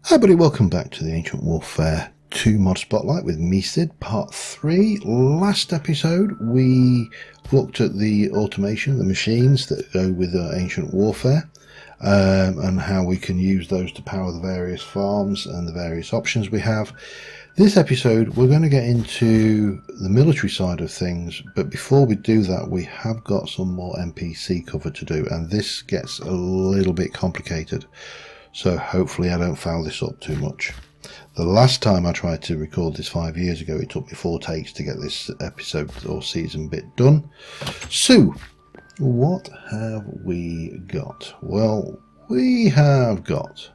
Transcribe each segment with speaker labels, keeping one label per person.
Speaker 1: Hi everybody, welcome back to the Ancient Warfare 2 Mod Spotlight with me, Sid, part 3. Last episode we looked at the automation, the machines that go with Ancient Warfare, and how we can use those to power the various farms and the various options we have. This episode we're going to get into the military side of things, but before we do that we have got some more NPC cover to do, and this gets a little bit complicated. So hopefully I don't foul this up too much. The last time I tried to record this 5 years ago, it took me 4 takes to get this episode or season bit done. So, what have we got? Well, we have got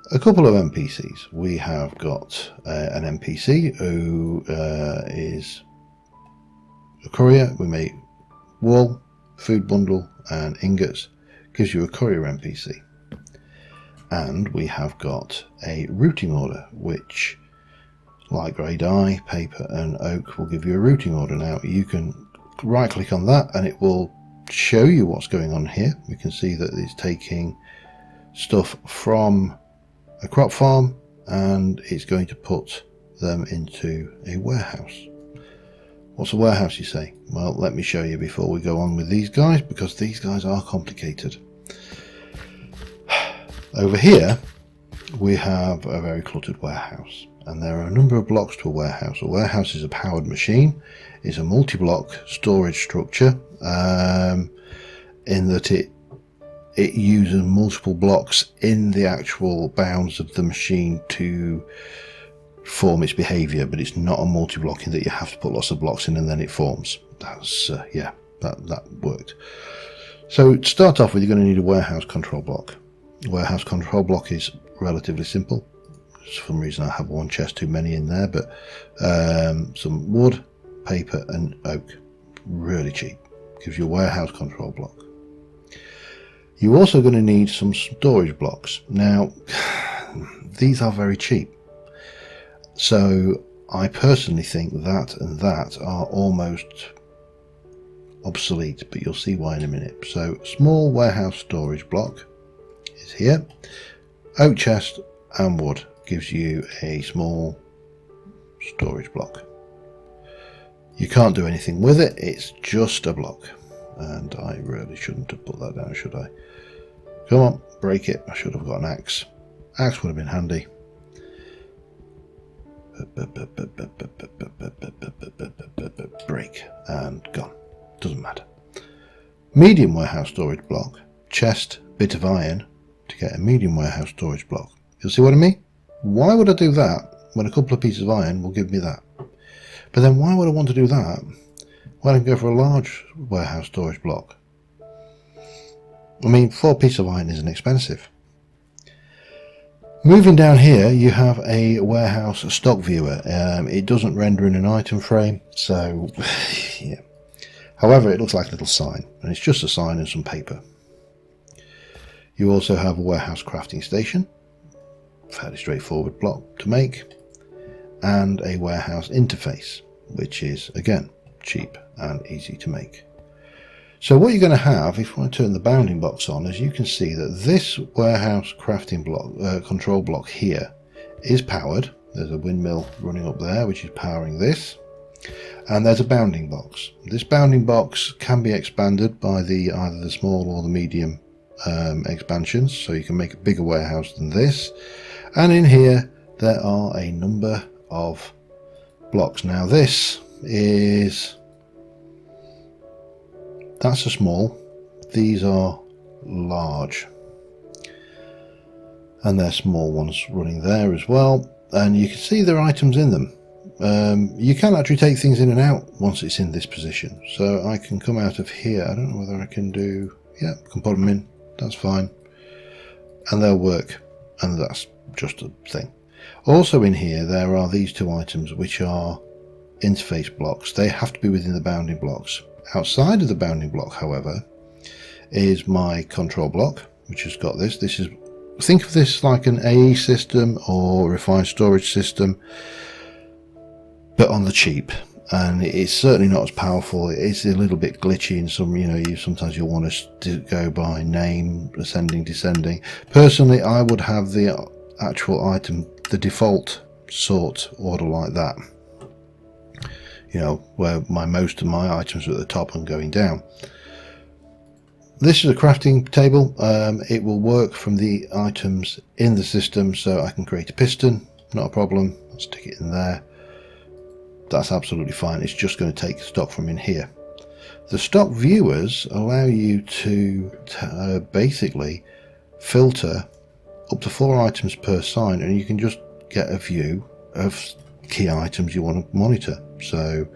Speaker 1: a couple of NPCs. We have got an NPC who is a courier. We make wool, food bundle and ingots. Gives you a courier NPC. And we have got a routing order, which, like grey dye, paper and oak, will give you a routing order. Now you can right click on that and it will show you what's going on here. We can see that it's taking stuff from a crop farm and it's going to put them into a warehouse. What's a warehouse, you say? Well, let me show you before we go on with these guys, because these guys are complicated. Over here we have a very cluttered warehouse, and there are a number of blocks to a warehouse. A warehouse is a powered machine. It's a multi-block storage structure, in that it uses multiple blocks in the actual bounds of the machine to form its behavior, but it's not a multi-block in that you have to put lots of blocks in and then it forms. That's that worked. So to start off with, you're going to need a warehouse control block. Warehouse control block is relatively simple. For some reason I have one chest too many in there, but some wood, paper and oak, really cheap, gives you a warehouse control block. You're also going to need some storage blocks. Now these are very cheap, so I personally think that and that are almost obsolete, but you'll see why in a minute. So small warehouse storage block is here. Oak chest and wood gives you a small storage block. You can't do anything with it, it's just a block, and I really shouldn't have put that down, should I? Come on, break it. I should have got an axe. Axe would have been handy. Break and gone. Doesn't matter. Medium warehouse storage block, chest, bit of iron to get a medium warehouse storage block. You'll see what I mean? Why would I do that when a couple of pieces of iron will give me that? But then why would I want to do that when I can go for a large warehouse storage block? I mean, 4 pieces of iron isn't expensive. Moving down here, you have a warehouse stock viewer. It doesn't render in an item frame, so yeah. However, it looks like a little sign, and it's just a sign and some paper. You also have a warehouse crafting station, fairly straightforward block to make, and a warehouse interface, which is again cheap and easy to make. So what you're going to have, if I turn the bounding box on, as you can see that this warehouse crafting block, control block here, is powered. There's a windmill running up there which is powering this, and there's a bounding box. This bounding box can be expanded by either the small or the medium expansions, so you can make a bigger warehouse than this. And in here there are a number of blocks. Now this is, that's a small, these are large, and they're small ones running there as well, and you can see there are items in them. You can actually take things in and out once it's in this position, so I can come out of here. I don't know whether I can do, yeah, I can put them in, that's fine, and they'll work, and that's just a thing. Also in here there are these 2 items which are interface blocks. They have to be within the bounding blocks. Outside of the bounding block, however, is my control block, which has got this. This is, think of this like an AE system or refined storage system, but on the cheap. And it's certainly not as powerful. It's a little bit glitchy in some, sometimes you'll want to go by name, ascending, descending. Personally, I would have the actual item, the default sort order like that, you know, where most of my items are at the top and going down. This is a crafting table. It will work from the items in the system, so I can create a piston, not a problem. I'll stick it in there. That's absolutely fine. It's just going to take stock from in here. The stock viewers allow you to basically filter up to 4 items per sign, and you can just get a view of key items you want to monitor. So,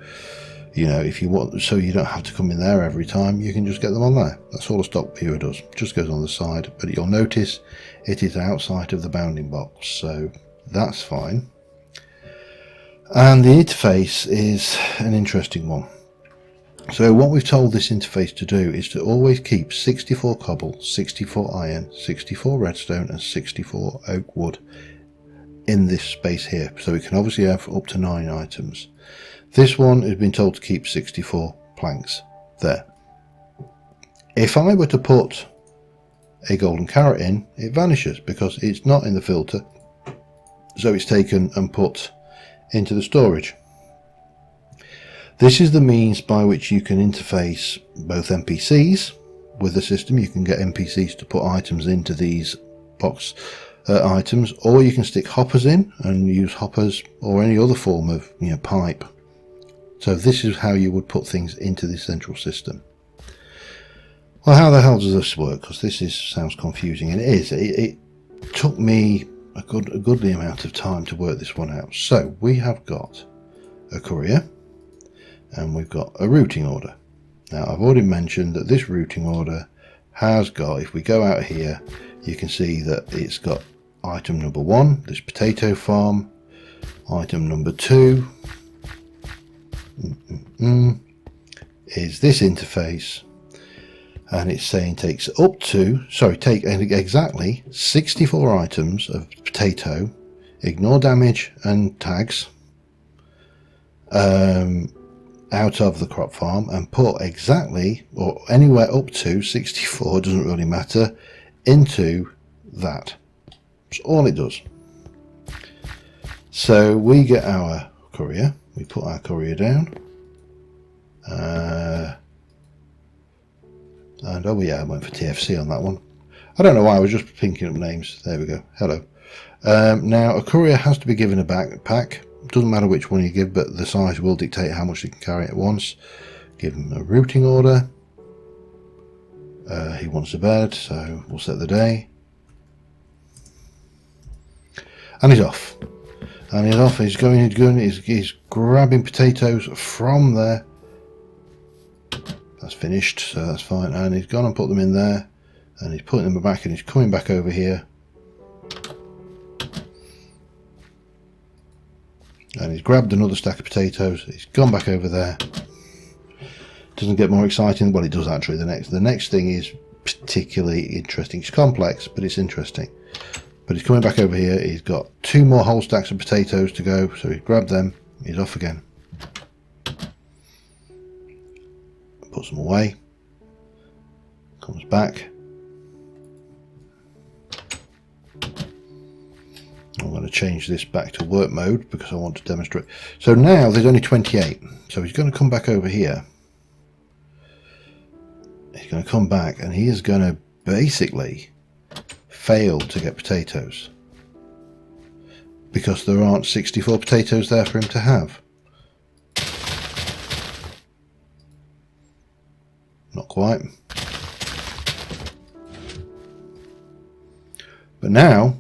Speaker 1: you know, if you want, so you don't have to come in there every time, you can just get them on there. That's all a stock viewer does. Just goes on the side, but you'll notice it is outside of the bounding box, so that's fine. And the interface is an interesting one. So what we've told this interface to do is to always keep 64 cobble, 64 iron, 64 redstone and 64 oak wood in this space here. So we can obviously have up to 9 items. This one has been told to keep 64 planks there. If I were to put a golden carrot in, it vanishes because it's not in the filter. So it's taken and put into the storage. This is the means by which you can interface both NPCs with the system. You can get NPCs to put items into these box items, or you can stick hoppers in and use hoppers or any other form of, you know, pipe. So this is how you would put things into the central system. Well, how the hell does this work? Because this sounds confusing, and it is. It took me a goodly amount of time to work this one out. So we have got a courier. And we've got a routing order. Now I've already mentioned that this routing order has got, if we go out here, you can see that it's got item number 1, this potato farm, item number 2 is this interface, and it's saying take exactly 64 items of potato, ignore damage and tags, out of the crop farm, and put exactly, or anywhere up to 64, doesn't really matter, into that. That's all it does. So we get our courier, we put our courier down, and oh yeah, I went for TFC on that one. I don't know why, I was just picking up names. There we go. Hello. Now a courier has to be given a backpack. Doesn't matter which one you give, but the size will dictate how much you can carry at once. Give him a routing order. He wants a bed, so we'll set the day. And he's off. And he's off. He's he's grabbing potatoes from there. That's finished, so that's fine. And he's gone and put them in there. And he's putting them back, and he's coming back over here. And he's grabbed another stack of potatoes. He's gone back over there. Doesn't get more exciting. Well, it does actually. The next thing is particularly interesting. It's complex, but it's interesting. But he's coming back over here. He's got 2 more whole stacks of potatoes to go. So he's grabbed them. He's off again. Puts them away. Comes back. I'm going to change this back to work mode because I want to demonstrate. So now there's only 28. So he's going to come back over here. He's going to come back and he is going to basically fail to get potatoes because there aren't 64 potatoes there for him to have. Not quite. But now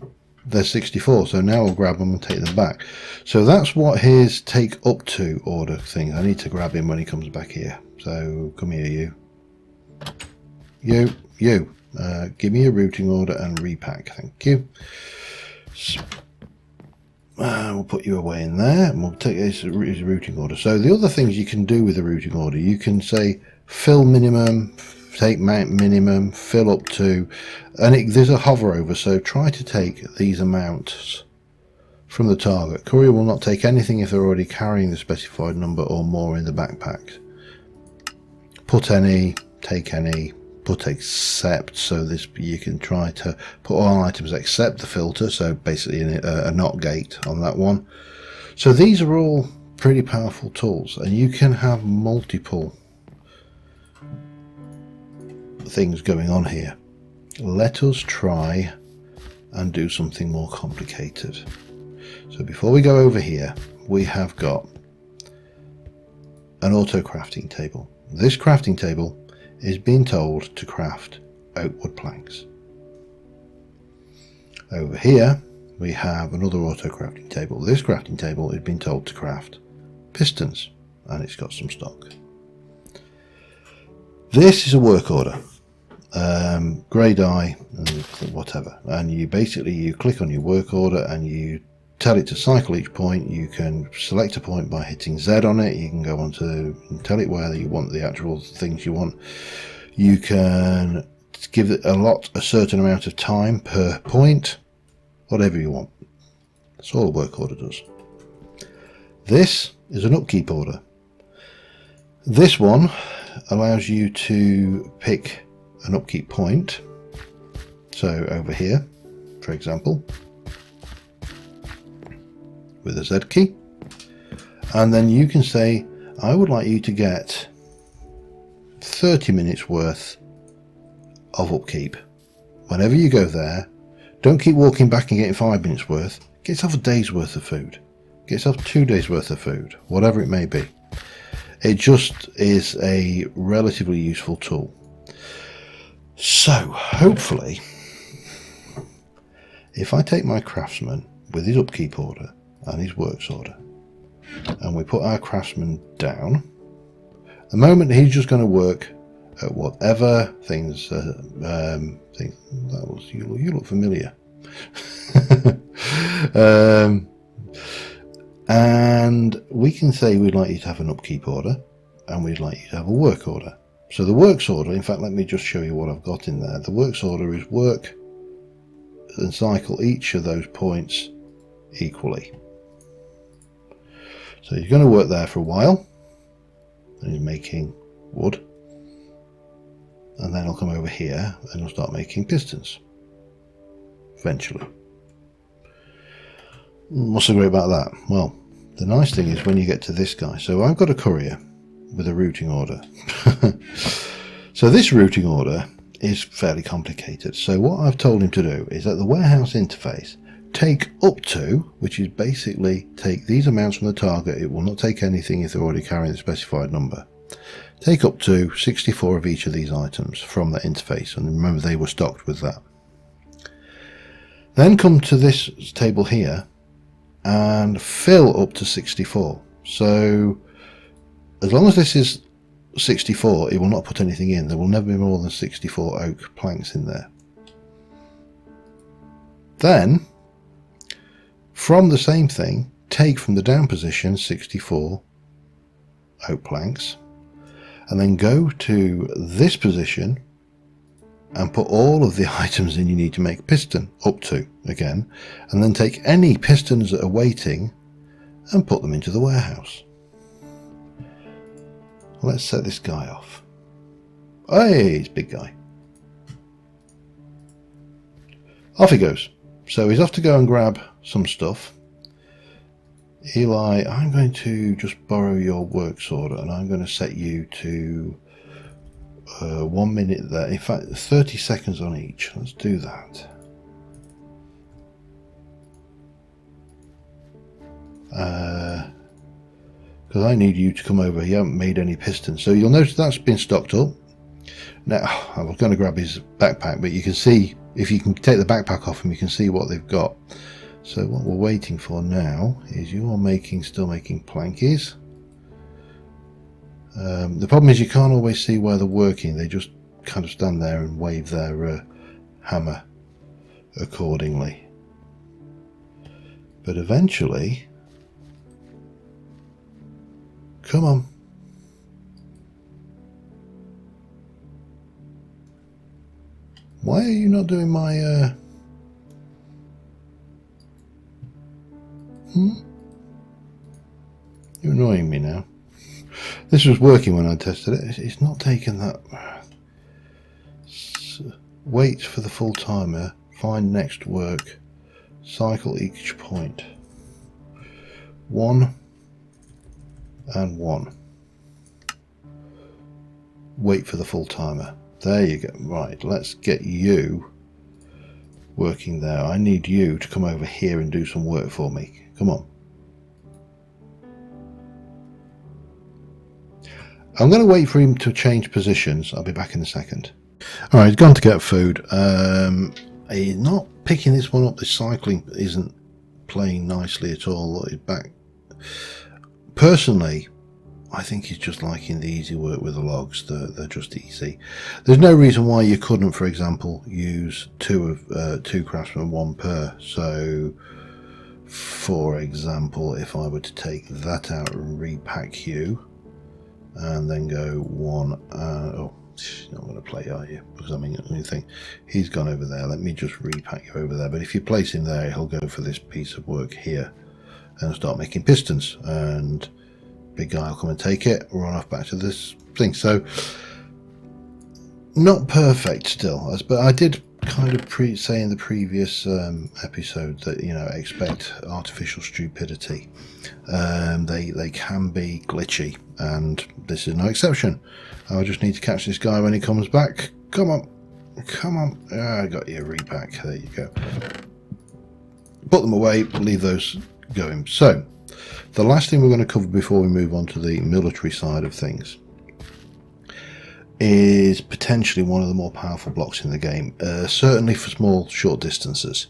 Speaker 1: there's 64, so now I'll grab them and take them back. So that's what his take up to order thing. I need to grab him when he comes back here. So come here, you. Give me a routing order and repack. Thank you. So, we'll put you away in there, and we'll take his routing order. So the other things you can do with the routing order, you can say fill minimum, take minimum, fill up to, and there's a hover over, so try to take these amounts from the target. Courier will not take anything if they're already carrying the specified number or more in the backpack. Put any, take any, put except, so this you can try to put all items except the filter, so basically a not gate on that one. So these are all pretty powerful tools, and you can have multiple things going on here. Let us try and do something more complicated. So before we go over here, we have got an auto crafting table. This crafting table is being told to craft oak wood planks. Over here we have another auto crafting table. This crafting table is being told to craft pistons, and it's got some stock. This is a work order, grey dye and whatever, and you click on your work order and you tell it to cycle each point. You can select a point by hitting Z on it. You can go on to tell it where you want the actual things you want. You can give it a certain amount of time per point, whatever you want. That's all a work order does. This is an upkeep order. This one allows you to pick an upkeep point. So over here, for example, with a Z key, and then you can say, I would like you to get 30 minutes worth of upkeep. Whenever you go there, don't keep walking back and getting 5 minutes worth. Get yourself a day's worth of food. Get yourself 2 days worth of food, whatever it may be. It just is a relatively useful tool. So hopefully, if I take my craftsman with his upkeep order and his works order, and we put our craftsman down, the moment he's just going to work at whatever things that was you look familiar. And we can say we'd like you to have an upkeep order and we'd like you to have a work order. So the works order, in fact, let me just show you what I've got in there. The works order is work and cycle each of those points equally. So you're going to work there for a while, and he's making wood, and then I'll come over here and I'll start making pistons eventually. What's so great about that? Well, the nice thing is when you get to this guy, so I've got a courier with a routing order. So this routing order is fairly complicated. So what I've told him to do is at the warehouse interface, take up to, which is basically take these amounts from the target. It will not take anything if they're already carrying the specified number. Take up to 64 of each of these items from that interface, and remember they were stocked with that. Then come to this table here and fill up to 64. So as long as this is 64, it will not put anything in. There will never be more than 64 oak planks in there. Then from the same thing, take from the down position 64 oak planks, and then go to this position and put all of the items in you need to make a piston up to again, and then take any pistons that are waiting and put them into the warehouse. Let's set this guy off. Hey, he's a big guy. Off he goes. So he's off to go and grab some stuff. Eli, I'm going to just borrow your works order, and I'm going to set you to 1 minute there. In fact, 30 seconds on each. Let's do that. Because I need you to come over. You haven't made any pistons, so you'll notice that's been stocked up. Now I was going to grab his backpack, but you can see, if you can take the backpack off him, you can see what they've got. So what we're waiting for now is you are still making plankies. The problem is you can't always see where they're working. They just kind of stand there and wave their hammer accordingly. But eventually, come on. Why are you not doing my You're annoying me now. This was working when I tested it. It's not taking that. wait for the full timer, find next work, cycle each point. 1 and 1. Wait for the full timer. There you go. Right, let's get you working there. I need you to come over here and do some work for me. Come on. I'm going to wait for him to change positions. I'll be back in a second. Alright, he's gone to get food. He's not picking this one up. The cycling isn't playing nicely at all. He's back. Personally, I think he's just liking the easy work with the logs. They're just easy. There's no reason why you couldn't, for example, use two craftsmen, one per. So, for example, if I were to take that out and repack you, and then go one, oh, you're not going to play, are you? Because I mean, anything. He's gone over there. Let me just repack you over there. But if you place him there, he'll go for this piece of work here and start making pistons. And big guy will come and take it, run off back to this thing. So not perfect still, but I did kind of say in the previous episode that, you know, expect artificial stupidity. They can be glitchy, and this is no exception. I just need to catch this guy when he comes back. Come on, come on. I got you a repack. There you go. Put them away, leave those going. So the last thing we're going to cover before we move on to the military side of things is potentially one of the more powerful blocks in the game, certainly for small, short distances.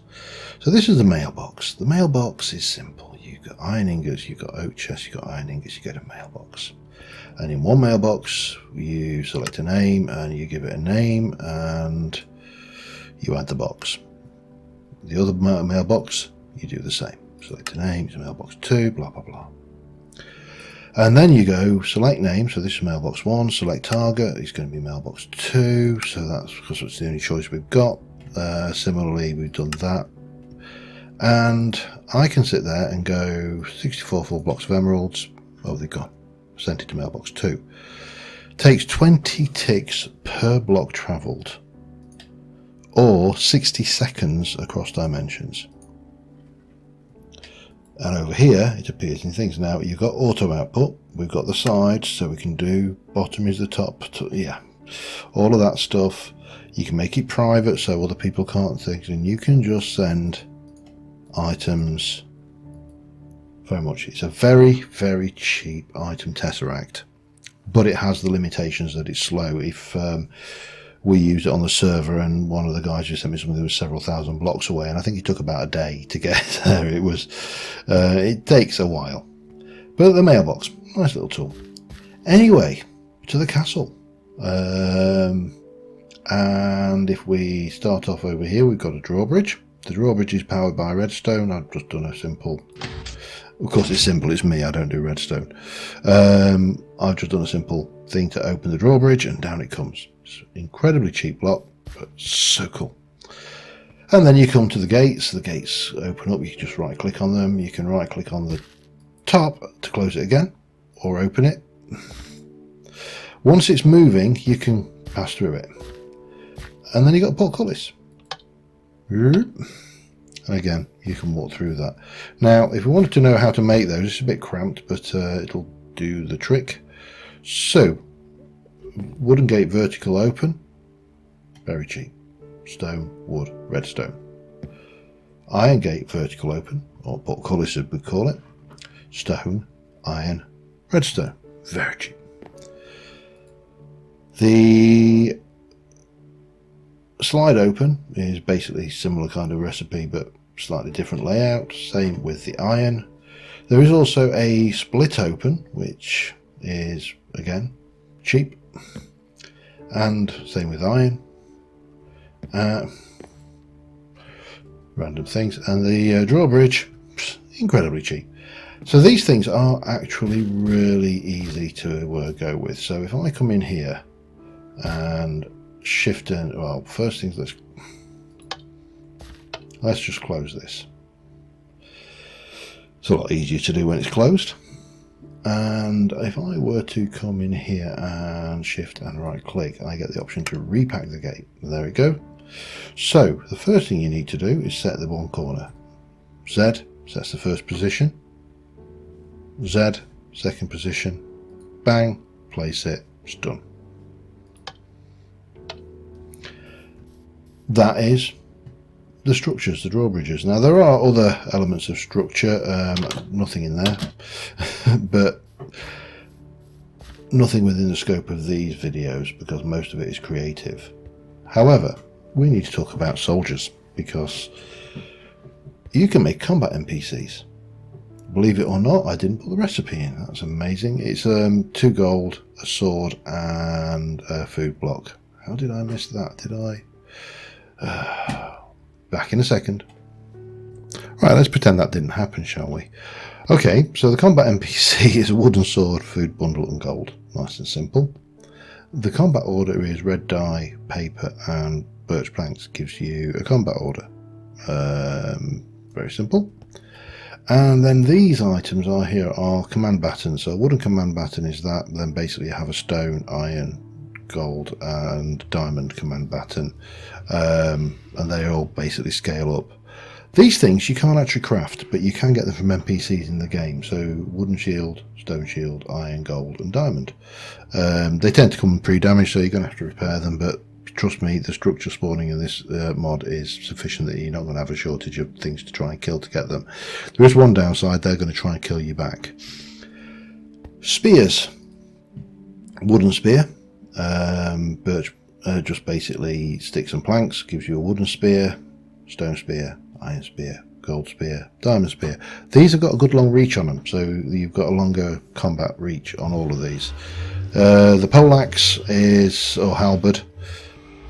Speaker 1: So this is the mailbox. The mailbox is simple. You've got iron ingots, you've got oak chests, you've got iron ingots, you get a mailbox. And in one mailbox, you select a name and you give it a name and you add the box. The other mailbox, you do the same. Select a name, it's mailbox 2, blah, blah, blah. And then you go select name, so this is mailbox 1, select target, it's going to be mailbox 2, so that's because it's the only choice we've got. Similarly, we've done that. And I can sit there and go 64 full blocks of emeralds. Oh, they've gone. Sent it to mailbox 2. Takes 20 ticks per block travelled, or 60 seconds across dimensions. And over here, it appears in things. Now, you've got auto output. We've got the sides, so we can do bottom is the top. Yeah, all of that stuff. You can make it private so other people can't think. And you can just send items very much. It's a very, very cheap item tesseract. But it has the limitations that it's slow. If we used it on the server, and one of the guys who sent me something that was several thousand blocks away, and I think it took about a day to get there. It takes a while. But the mailbox, nice little tool. Anyway, to the castle. And if we start off over here, we've got a drawbridge. The drawbridge is powered by redstone. I've just done a simple, of course it's simple, it's me, I don't do redstone. I've just done a simple thing to open the drawbridge, and down it comes. It's an incredibly cheap block, but so cool. And then you come to the gates. The gates open up, you can just right click on them. You can right click on the top to close it again, or open it. Once it's moving, you can pass through it. And then you got portcullis. And again, you can walk through that. Now, if we wanted to know how to make those, it's a bit cramped, but it'll do the trick. So, wooden gate vertical open, very cheap. Stone, wood, redstone. Iron gate vertical open, or portcullis as we call it. Stone, iron, redstone, very cheap. The slide open is basically similar kind of recipe, but slightly different layout. Same with the iron. There is also a split open, which is again cheap, and same with iron. Random things, and the drawbridge, incredibly cheap. So these things are actually really easy to go with. So if I come in here and shift in, well, first things, let's just close this. It's a lot easier to do when it's closed. And if I were to come in here and shift and right click, I get the option to repack the gate. There we go. So the first thing you need to do is set the one corner. Z sets the first position. Z, second position. Bang, place it, it's done. That is the structures, the drawbridges. Now there are other elements of structure, nothing in there, but nothing within the scope of these videos because most of it is creative. However, we need to talk about soldiers because you can make combat NPCs. Believe it or not, I didn't put the recipe in. That's amazing. It's 2 gold, a sword, and a food block. How did I miss that? Did I? Back in a second. Right, let's pretend that didn't happen, shall we? Okay, so the combat NPC is a wooden sword, food bundle, and gold. Nice and simple. The combat order is red dye, paper, and birch planks. Gives you a combat order. Very simple. And then these items are here are command battens. So a wooden command batten is that. Then basically you have a stone, iron, gold, and diamond command batten. And they all basically scale up. These things you can't actually craft, but you can get them from NPCs in the game. So wooden shield, stone shield, iron, gold, and diamond. They tend to come pre-damaged, so you're going to have to repair them, but trust me, the structure spawning in this mod is sufficient that you're not going to have a shortage of things to try and kill to get them. There is one downside, they're going to try and kill you back. Spears. Wooden spear. Birch, just basically sticks and planks, gives you a wooden spear, stone spear, iron spear, gold spear, diamond spear. These have got a good long reach on them, so you've got a longer combat reach on all of these. The poleaxe is, or halberd,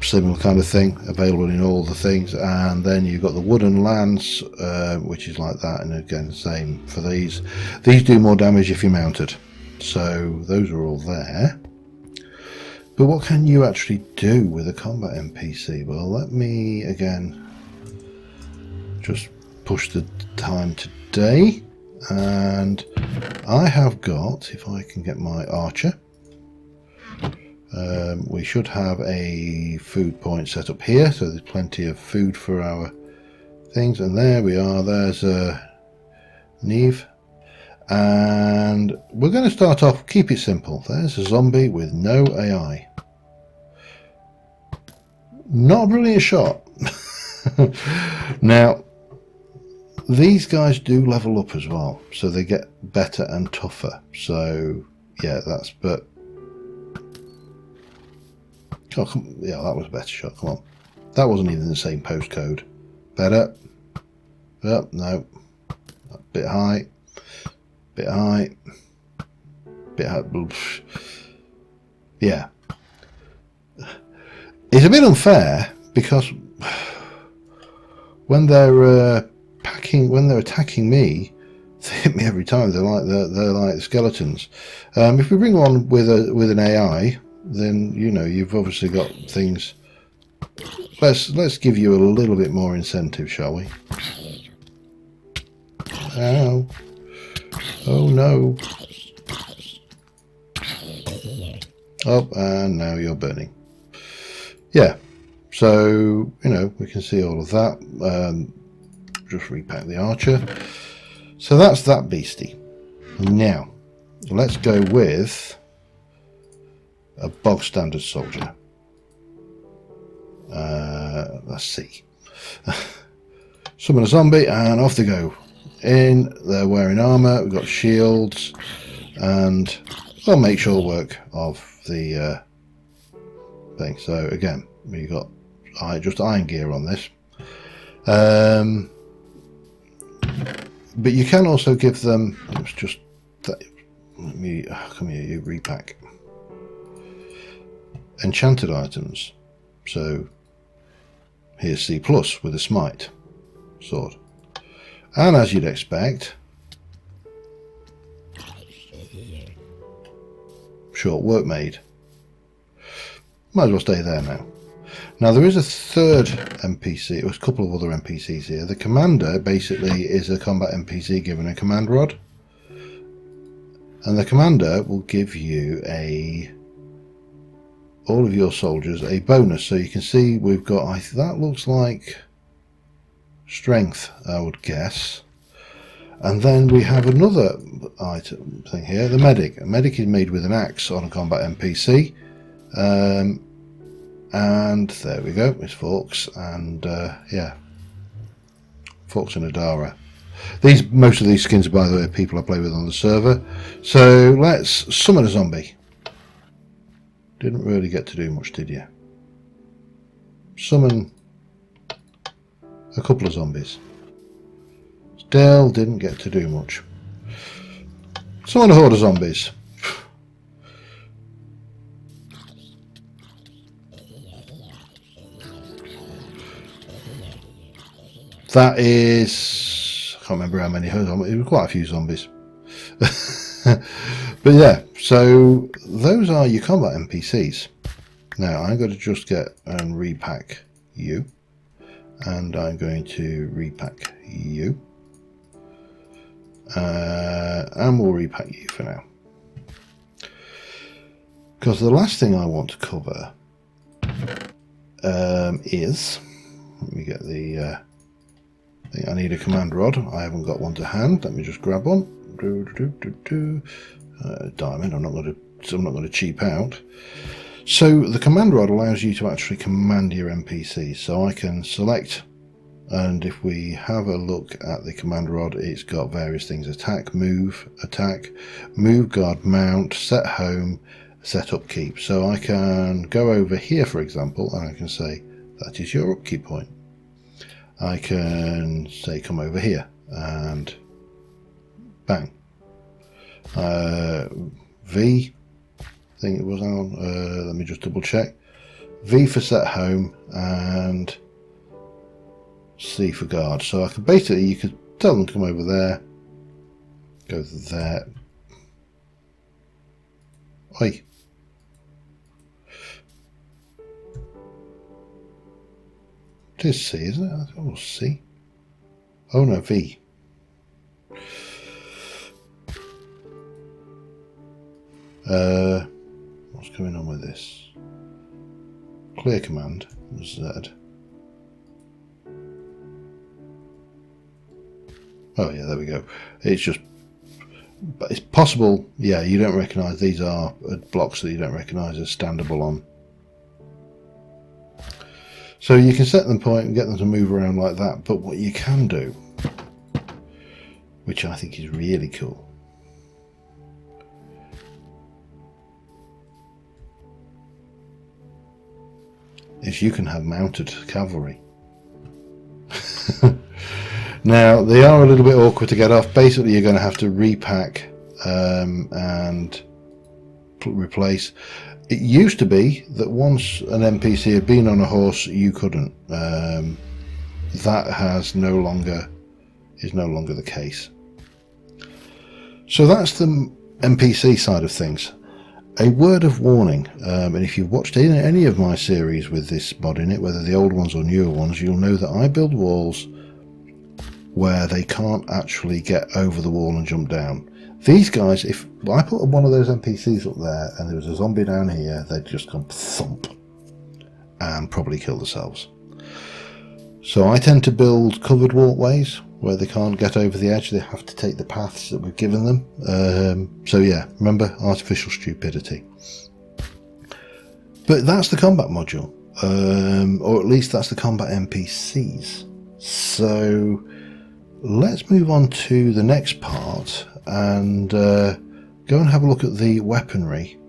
Speaker 1: similar kind of thing, available in all the things. And then you've got the wooden lance, which is like that, and again the same for these. These do more damage if you're mounted, so those are all there. But what can you actually do with a combat NPC? Well, let me again just push the time today, and I have got, if I can get my archer, we should have a food point set up here, so there's plenty of food for our things. And there we are, there's Neve, and we're going to start off, keep it simple. There's a zombie with no AI. Not a brilliant shot. Now these guys do level up as well, so they get better and tougher. So yeah, that's, but oh, yeah, that was a better shot. Come on, that wasn't even the same postcode. Better. Oh, no, a bit high, bit high, bit high. Yeah, it's a bit unfair because when they're when they're attacking me, they hit me every time. They're like the skeletons. If we bring one with an AI, then you know you've obviously got things. Let's give you a little bit more incentive, shall we? Ow! Oh no! Oh, and now you're burning. Yeah. So you know we can see all of that. Just repack the archer. So that's that beastie. Now let's go with a bog standard soldier. Let's see. Summon a zombie and off they go. In, they're wearing armor, we've got shields, and I'll make sure work of the thing. So again, we've got just iron gear on this. But you can also give them, it's just that, let me, come here, you repack. Enchanted items. So here's C+ with a smite sword. And as you'd expect, short work made. Might as well stay there now. Now there is a third NPC, there's a couple of other NPCs here. The commander basically is a combat NPC given a command rod. And the commander will give you a all of your soldiers a bonus. So you can see we've got, that looks like strength, I would guess. And then we have another item thing here, the medic. A medic is made with an axe on a combat NPC. And there we go, it's Forks, and yeah, Forks and Adara. Most of these skins are, by the way, people I play with on the server. So let's summon a zombie. Didn't really get to do much, did you? Summon a couple of zombies. Still didn't get to do much. Summon a horde of zombies. That is, I can't remember how many, it was quite a few zombies. But yeah, so those are your combat NPCs. Now I'm going to just get and repack you, and I'm going to repack you, and we'll repack you for now, because the last thing I want to cover is, let me get the I need a command rod. I haven't got one to hand. Let me just grab one. Diamond. I'm not going to cheap out. So the command rod allows you to actually command your NPCs. So I can select, and if we have a look at the command rod, it's got various things: attack, move, guard, mount, set home, set upkeep. So I can go over here, for example, and I can say that is your upkeep point. I can say come over here and bang. V, I think it was on, let me just double check. V for set home and C for guard. So I could basically, you could tell them to come over there, go there. Oi. It is C, isn't it? Oh, C. Oh no, V. What's going on with this? Clear command, Z. Oh yeah, there we go. It's just, but it's possible, yeah, you don't recognise, these are blocks that you don't recognise as standable on. So you can set them point and get them to move around like that, but what you can do, which I think is really cool, is you can have mounted cavalry. Now they are a little bit awkward to get off. Basically you're going to have to repack and replace. It used to be that once an NPC had been on a horse, you couldn't. That is no longer the case. So that's the NPC side of things. A word of warning, and if you've watched any of my series with this mod in it, whether the old ones or newer ones, you'll know that I build walls where they can't actually get over the wall and jump down. These guys, if I put one of those NPCs up there and there was a zombie down here, they'd just come thump and probably kill themselves. So I tend to build covered walkways where they can't get over the edge. They have to take the paths that we've given them. So yeah, remember, artificial stupidity. But that's the combat module, or at least that's the combat NPCs. So let's move on to the next part and go and have a look at the weaponry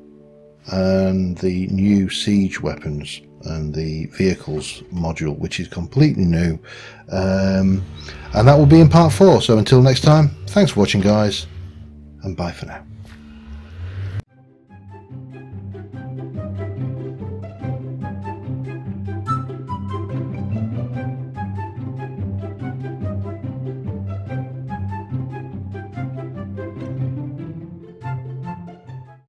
Speaker 1: and the new siege weapons and the vehicles module, which is completely new, and that will be in part 4. So until next time, thanks for watching guys, and bye for now.